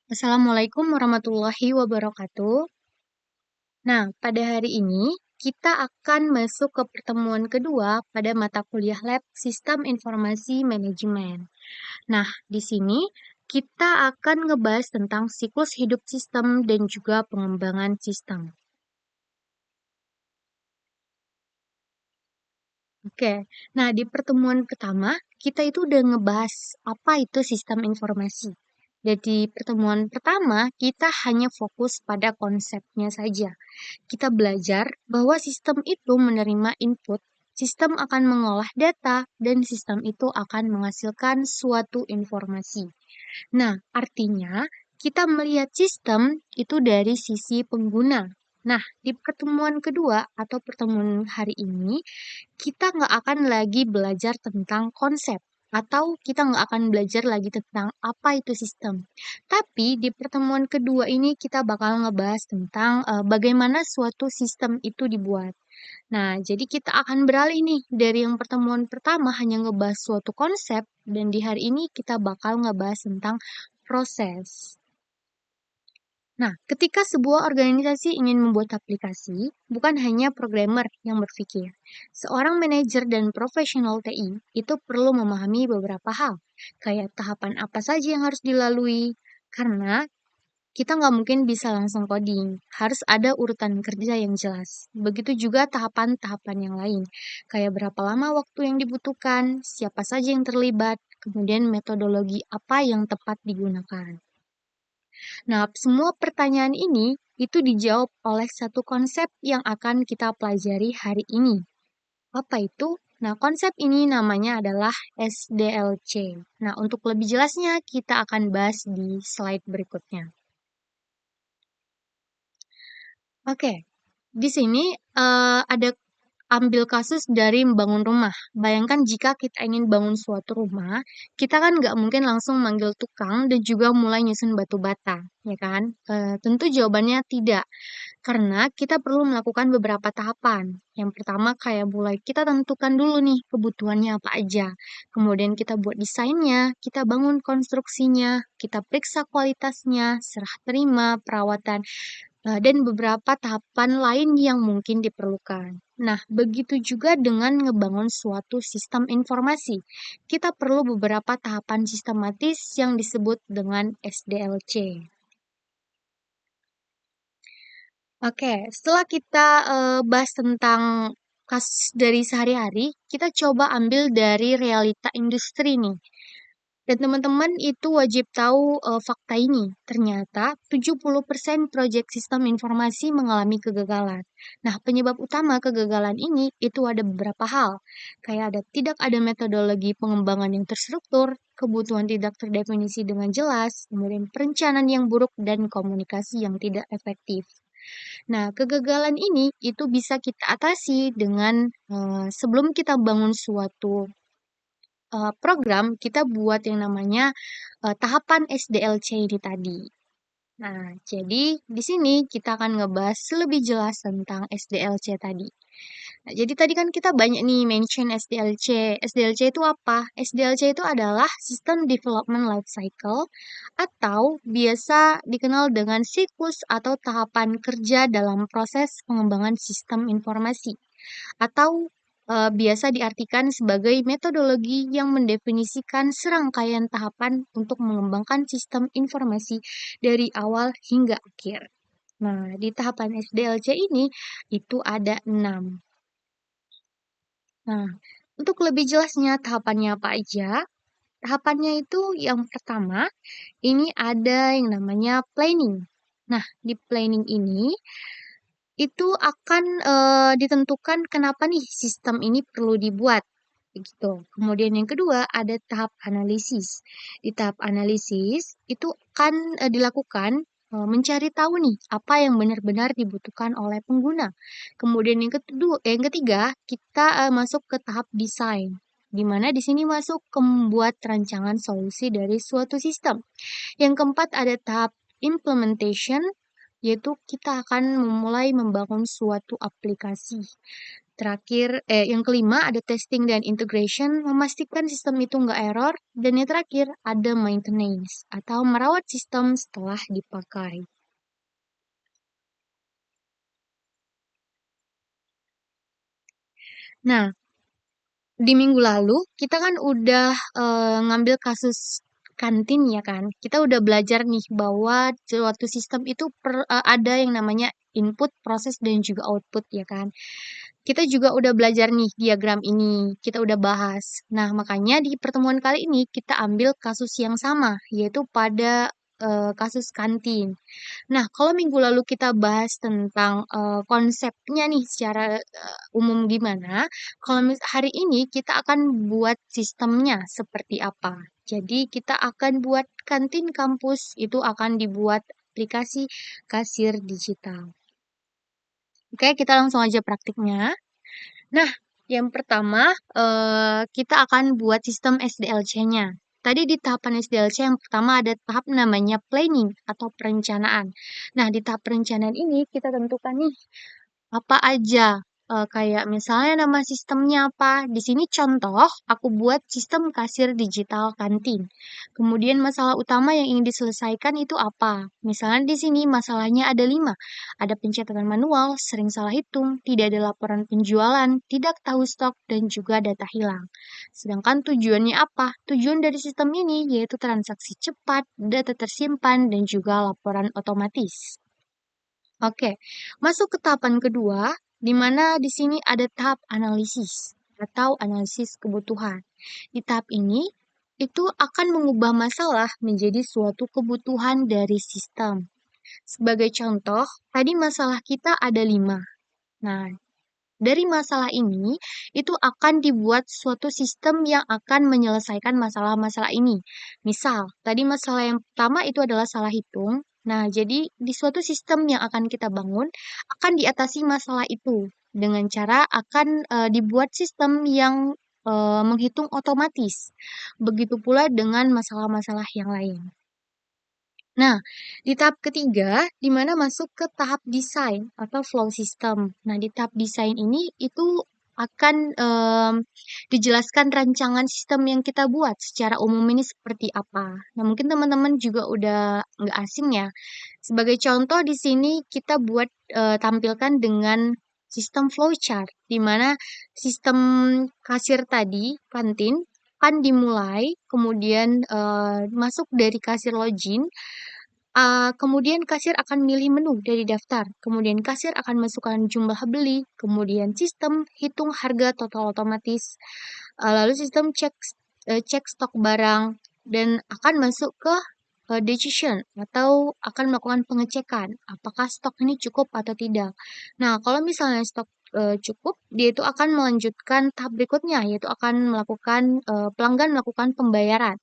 Assalamualaikum warahmatullahi wabarakatuh. Nah, pada hari ini kita akan masuk ke pertemuan kedua pada mata kuliah Lab Sistem Informasi Manajemen. Nah, di sini kita akan ngebahas tentang siklus hidup sistem dan juga pengembangan sistem. Oke, nah di pertemuan pertama kita itu udah ngebahas apa itu sistem informasi. Jadi pertemuan pertama kita hanya fokus pada konsepnya saja. Kita belajar bahwa sistem itu menerima input, sistem akan mengolah data, dan sistem itu akan menghasilkan suatu informasi. Nah, artinya kita melihat sistem itu dari sisi pengguna. Nah, di pertemuan kedua atau pertemuan hari ini, kita nggak akan lagi belajar tentang konsep atau kita nggak akan belajar lagi tentang apa itu sistem. Tapi di pertemuan kedua ini kita bakal ngebahas tentang bagaimana suatu sistem itu dibuat. Nah, jadi kita akan beralih nih dari yang pertemuan pertama hanya ngebahas suatu konsep dan di hari ini kita bakal ngebahas tentang proses. Nah, ketika sebuah organisasi ingin membuat aplikasi, bukan hanya programmer yang berpikir. Seorang manajer dan profesional TI itu perlu memahami beberapa hal, kayak tahapan apa saja yang harus dilalui, karena kita nggak mungkin bisa langsung coding, harus ada urutan kerja yang jelas. Begitu juga tahapan-tahapan yang lain, kayak berapa lama waktu yang dibutuhkan, siapa saja yang terlibat, kemudian metodologi apa yang tepat digunakan. Nah, semua pertanyaan ini itu dijawab oleh satu konsep yang akan kita pelajari hari ini. Apa itu? Nah, konsep ini namanya adalah SDLC. Nah, untuk lebih jelasnya kita akan bahas di slide berikutnya. Oke, di sini ada ambil kasus dari membangun rumah. Bayangkan jika kita ingin bangun suatu rumah, kita kan nggak mungkin langsung manggil tukang dan juga mulai nyusun batu bata, ya kan? Tentu jawabannya tidak, karena kita perlu melakukan beberapa tahapan. Yang pertama kayak mulai kita tentukan dulu nih kebutuhannya apa aja. Kemudian kita buat desainnya, kita bangun konstruksinya, kita periksa kualitasnya, serah terima, perawatan, dan beberapa tahapan lain yang mungkin diperlukan. Nah, begitu juga dengan ngebangun suatu sistem informasi. Kita perlu beberapa tahapan sistematis yang disebut dengan SDLC. Oke, setelah kita bahas tentang kasus dari sehari-hari, kita coba ambil dari realita industri nih. Dan teman-teman itu wajib tahu fakta ini. Ternyata 70% proyek sistem informasi mengalami kegagalan. Nah, penyebab utama kegagalan ini itu ada beberapa hal. Kayak tidak ada metodologi pengembangan yang terstruktur, kebutuhan tidak terdefinisi dengan jelas, kemudian perencanaan yang buruk dan komunikasi yang tidak efektif. Nah, kegagalan ini itu bisa kita atasi dengan sebelum kita bangun suatu program, kita buat yang namanya tahapan SDLC ini tadi. Nah, jadi di sini kita akan ngebahas lebih jelas tentang SDLC tadi. Nah, jadi tadi kan kita banyak nih mention SDLC. SDLC itu apa? SDLC itu adalah System Development Life Cycle atau biasa dikenal dengan siklus atau tahapan kerja dalam proses pengembangan sistem informasi atau biasa diartikan sebagai metodologi yang mendefinisikan serangkaian tahapan untuk mengembangkan sistem informasi dari awal hingga akhir. Nah, di tahapan SDLC ini itu ada 6. Nah, untuk lebih jelasnya tahapannya apa aja? Tahapannya itu yang pertama, ini ada yang namanya planning. Nah, di planning ini itu akan ditentukan kenapa nih sistem ini perlu dibuat begitu. Kemudian yang kedua ada tahap analisis. Di tahap analisis itu akan dilakukan mencari tahu nih apa yang benar-benar dibutuhkan oleh pengguna. Kemudian yang ketiga kita masuk ke tahap desain. Di mana di sini masuk ke membuat rancangan solusi dari suatu sistem. Yang keempat ada tahap implementation, yaitu kita akan memulai membangun suatu aplikasi. Terakhir, yang kelima ada testing dan integration, memastikan sistem itu nggak error. Dan yang terakhir ada maintenance atau merawat sistem setelah dipakai. Nah, di minggu lalu kita kan udah ngambil kasus kantin ya kan. Kita udah belajar nih bahwa suatu sistem itu ada yang namanya input, proses, dan juga output ya kan. Kita juga udah belajar nih diagram ini, kita udah bahas. Nah, makanya di pertemuan kali ini kita ambil kasus yang sama, yaitu pada kasus kantin. Nah, kalau minggu lalu kita bahas tentang konsepnya nih secara umum gimana, kalau hari ini kita akan buat sistemnya seperti apa. Jadi, kita akan buat kantin kampus itu akan dibuat aplikasi kasir digital. Oke, kita langsung aja praktiknya. Nah, yang pertama kita akan buat sistem SDLC-nya. Tadi di tahapan SDLC yang pertama ada tahap namanya planning atau perencanaan. Nah, di tahap perencanaan ini kita tentukan nih apa aja, kayak misalnya nama sistemnya apa, di sini contoh aku buat sistem kasir digital kantin. Kemudian masalah utama yang ingin diselesaikan itu apa? Misalnya di sini masalahnya ada 5, ada pencatatan manual, sering salah hitung, tidak ada laporan penjualan, tidak tahu stok, dan juga data hilang. Sedangkan tujuannya apa? Tujuan dari sistem ini yaitu transaksi cepat, data tersimpan, dan juga laporan otomatis. Oke, masuk ke tahapan kedua, di mana di sini ada tahap analisis atau analisis kebutuhan. Di tahap ini, itu akan mengubah masalah menjadi suatu kebutuhan dari sistem. Sebagai contoh, tadi masalah kita ada 5. Nah, dari masalah ini, itu akan dibuat suatu sistem yang akan menyelesaikan masalah-masalah ini. Misal, tadi masalah yang pertama itu adalah salah hitung. Nah, jadi di suatu sistem yang akan kita bangun, akan diatasi masalah itu dengan cara akan dibuat sistem yang menghitung otomatis. Begitu pula dengan masalah-masalah yang lain. Nah, di tahap ketiga, di mana masuk ke tahap desain atau flow system. Nah, di tahap desain ini itu akan dijelaskan rancangan sistem yang kita buat secara umum ini seperti apa. Nah, mungkin teman-teman juga udah nggak asing ya. Sebagai contoh di sini kita buat tampilkan dengan sistem flowchart, di mana sistem kasir tadi, kantin, akan dimulai, kemudian masuk dari kasir login. Kemudian kasir akan milih menu dari daftar, kemudian kasir akan masukkan jumlah beli, kemudian sistem hitung harga total otomatis, lalu sistem cek stok barang, dan akan masuk ke decision atau akan melakukan pengecekan apakah stok ini cukup atau tidak. Nah, kalau misalnya stok cukup, dia itu akan melanjutkan tahap berikutnya, yaitu akan melakukan pelanggan melakukan pembayaran.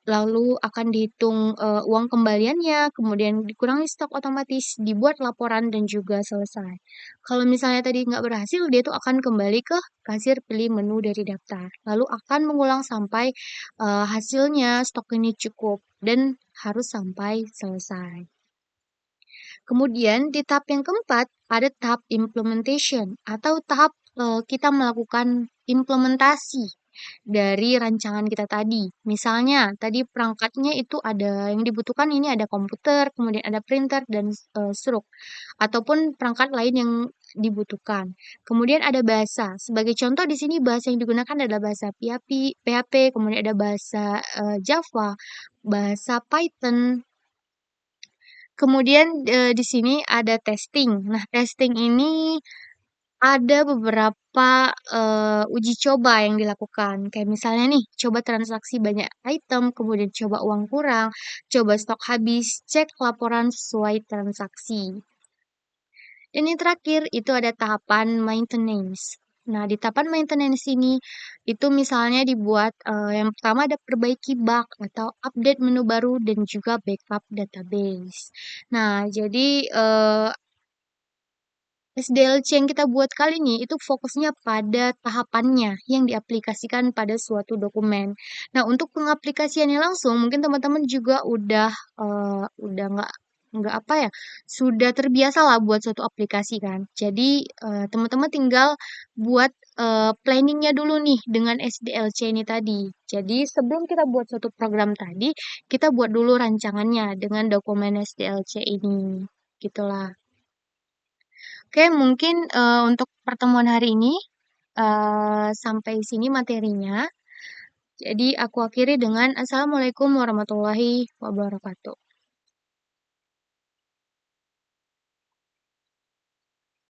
Lalu akan dihitung uang kembaliannya, kemudian dikurangi stok otomatis, dibuat laporan dan juga selesai. Kalau misalnya tadi nggak berhasil, dia tuh akan kembali ke kasir pilih menu dari daftar. Lalu akan mengulang sampai hasilnya stok ini cukup dan harus sampai selesai. Kemudian di tahap yang keempat ada tahap implementation atau tahap kita melakukan implementasi dari rancangan kita tadi. Misalnya, tadi perangkatnya itu ada yang dibutuhkan ini ada komputer, kemudian ada printer dan struk ataupun perangkat lain yang dibutuhkan. Kemudian ada bahasa. Sebagai contoh di sini bahasa yang digunakan adalah bahasa PHP, kemudian ada bahasa Java, bahasa Python. Kemudian di sini ada testing. Nah, testing ini ada beberapa uji coba yang dilakukan. Kayak misalnya nih, coba transaksi banyak item, kemudian coba uang kurang, coba stok habis, cek laporan sesuai transaksi. Dan yang terakhir itu ada tahapan maintenance. Nah, di tahapan maintenance ini itu misalnya dibuat yang pertama ada perbaiki bug atau update menu baru dan juga backup database. Nah, jadi SDLC yang kita buat kali ini itu fokusnya pada tahapannya yang diaplikasikan pada suatu dokumen. Nah, untuk pengaplikasiannya langsung, mungkin teman-teman juga udah nggak nggak apa ya, sudah terbiasa lah buat suatu aplikasi kan. Jadi teman-teman tinggal buat planningnya dulu nih dengan SDLC ini tadi. Jadi sebelum kita buat suatu program tadi, kita buat dulu rancangannya dengan dokumen SDLC ini. Gitulah. Oke, mungkin untuk pertemuan hari ini sampai sini materinya. Jadi aku akhiri dengan Assalamualaikum warahmatullahi wabarakatuh.